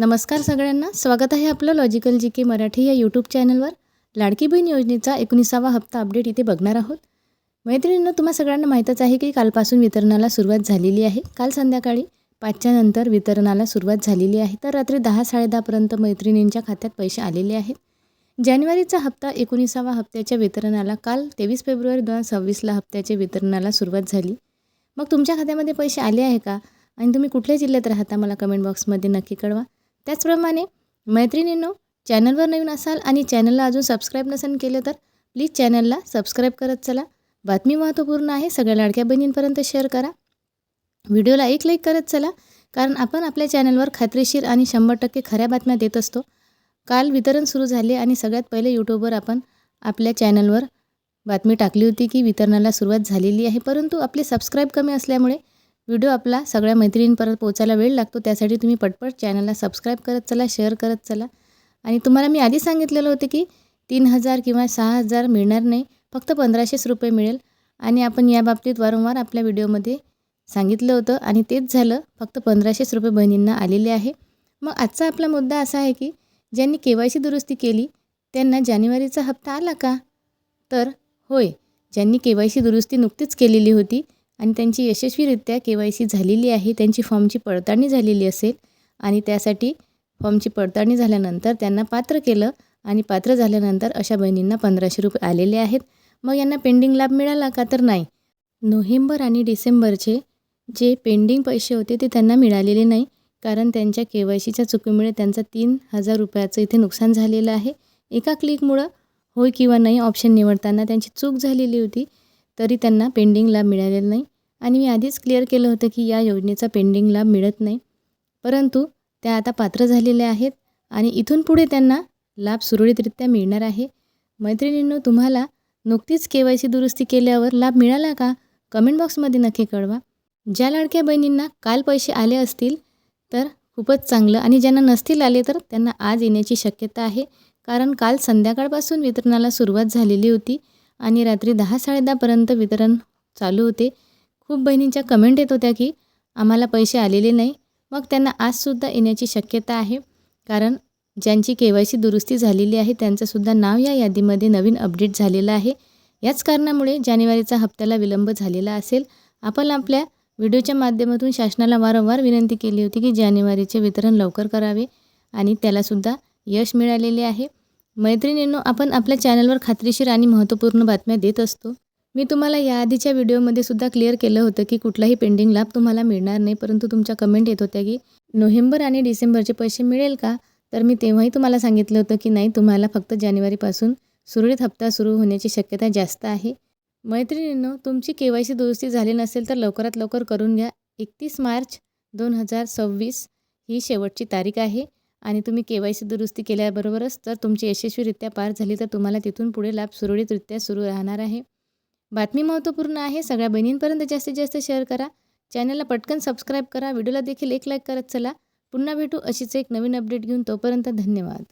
नमस्कार सगळ्यांना, स्वागत आहे आपलं लॉजिकल जी के मराठी या यूट्यूब चॅनलवर. लाडकी बहीण योजनेचा 19वा हप्ता अपडेट इथे बघणार आहोत. मैत्रिणींनो, तुम्हा सगळ्यांना माहीतच आहे की कालपासून वितरणाला सुरुवात झालेली आहे. काल संध्याकाळी 5च्या नंतर वितरणाला सुरुवात झालेली आहे. तर रात्री 10-10:30 पर्यंत मैत्रिणींच्या खात्यात पैसे आलेले आहेत. जानेवारीचा हप्ता 19वा हप्त्याच्या वितरणाला काल 23 फेब्रुवारी 2026ला हप्त्याच्या वितरणाला सुरुवात झाली. मग तुमच्या खात्यामध्ये पैसे आले आहे का आणि तुम्ही कुठल्या जिल्ह्यात राहता मला कमेंट बॉक्समध्ये नक्की कळवा. त्याचप्रमाणे मैत्रिणींनो, चॅनलवर नवीन असाल आणि चॅनलला अजून सबस्क्राईब नसेल केलं तर प्लीज चॅनलला सबस्क्राईब करत चला. बातमी महत्त्वपूर्ण आहे, सगळ्या लाडक्या बहिणींपर्यंत शेअर करा. व्हिडिओला एक लाईक करत चला, कारण आपण आपल्या चॅनलवर खात्रीशीर आणि 100% खऱ्या बातम्या देत असतो. काल वितरण सुरू झाले आणि सगळ्यात पहिले यूट्यूबवर आपण आपल्या चॅनलवर बातमी टाकली होती की वितरणाला सुरुवात झालेली आहे. परंतु आपले सबस्क्राईब कमी असल्यामुळे व्हिडिओ आपला सगळ्या मैत्रिणींपर्यंत पोहोचायला वेळ लागतो. त्यासाठी तुम्ही पटपट चॅनलला सबस्क्राईब करत चला, शेअर करत चला. आणि तुम्हाला मी आधी सांगितलेलं होतं की 3,000 किंवा 6,000 मिळणार नाही, फक्त 1,500 रुपये मिळेल. आणि आपण याबाबतीत वारंवार आपल्या व्हिडिओमध्ये सांगितलं होतं आणि तेच झालं. फक्त 1,500 रुपये बहिणींना आलेले आहे. मग आजचा आपला मुद्दा असा आहे की ज्यांनी KYC दुरुस्ती केली त्यांना जानेवारीचा हप्ता आला का? तर होय, ज्यांनी KYC दुरुस्ती नुकतीच केलेली होती आणि त्यांची यशस्वीरित्या KYC झालेली आहे, त्यांची फॉर्मची पडताळणी झालेली असेल आणि त्यासाठी फॉर्मची पडताळणी झाल्यानंतर त्यांना पात्र केलं आणि पात्र झाल्यानंतर अशा बहिणींना 1,500 रुपये आलेले आहेत. मग यांना पेंडिंग लाभ मिळाला का? तर नाही. नोव्हेंबर आणि डिसेंबरचे जे पेंडिंग पैसे होते ते त्यांना मिळालेले नाही, कारण त्यांच्या KYCच्या चुकीमुळे त्यांचा 3,000 रुपयाचं इथे नुकसान झालेलं आहे. एका क्लिकमुळं होय किंवा नाही ऑप्शन निवडताना त्यांची चूक झालेली होती, तरी त्यांना पेंडिंग लाभ मिळालेला नाही. आणि मी आधीच क्लिअर केलं होतं की या योजनेचा पेंडिंग लाभ मिळत नाही, परंतु त्या आता पात्र झालेल्या आहेत आणि इथून पुढे त्यांना लाभ सुरळीतरित्या मिळणार आहे. मैत्रिणींनो, तुम्हाला नुकतीच KYC दुरुस्ती केल्यावर लाभ मिळाला का? कमेंट बॉक्समध्ये नक्की कळवा. ज्या लाडक्या बहिणींना काल पैसे आले असतील तर खूपच चांगलं, आणि ज्यांना नसतील आले तर त्यांना आज येण्याची शक्यता आहे, कारण काल संध्याकाळपासून वितरणाला सुरुवात झालेली होती आणि रात्री 10-10:30 पर्यंत वितरण चालू होते. खूप बहिणींच्या कमेंट येत होत्या की आम्हाला पैसे आलेले नाही. मग त्यांना आजसुद्धा येण्याची शक्यता आहे, कारण ज्यांची KYC दुरुस्ती झालेली आहे त्यांचंसुद्धा नाव या यादीमध्ये नवीन अपडेट झालेलं आहे. याच कारणामुळे जानेवारीचा हप्त्याला विलंब झालेला असेल. आपण आपल्या व्हिडिओच्या माध्यमातून शासनाला वारंवार विनंती केली होती की जानेवारीचे वितरण लवकर करावे आणि त्यालासुद्धा यश मिळालेले आहे. मैत्रिणींनो, आपण आपल्या चॅनलवर खात्रीशीर आणि महत्त्वपूर्ण बातम्या देत असतो. मी तुम्हाला याआधीच्या व्हिडिओमध्ये सुद्धा क्लिअर केलं होतं की कुठलाही पेंडिंग लाभ तुम्हाला मिळणार नाही, परंतु तुमच्या कमेंट येत होत्या की नोव्हेंबर आणि डिसेंबरचे पैसे मिळेल का? तर मी तेव्हाही तुम्हाला सांगितलं होतं की नाही, तुम्हाला फक्त जानेवारीपासून सुरळीत हप्ता सुरू होण्याची शक्यता जास्त आहे. मैत्रिणींनो, तुमची KYC दुरुस्ती झाली नसेल तर लवकरात लवकर करून घ्या. 31 मार्च 2026 ही शेवटची तारीख आहे आणि तुम्ही KYC दुरुस्ती केल्याबरोबरच तर तुमची यशस्वीरित्या पार झाली तर तुम्हाला तिथून पुढे लाभ सुरळीतरित्या सुरू राहणार आहे. बातमी महत्त्वपूर्ण आहे, सगळ्या बहिणींपर्यंत जास्तीत जास्त शेअर करा. चॅनलला पटकन सबस्क्राईब करा. व्हिडिओला देखील एक लाईक करत चला. पुन्हा भेटू अशीच एक नवीन अपडेट घेऊन. तोपर्यंत धन्यवाद.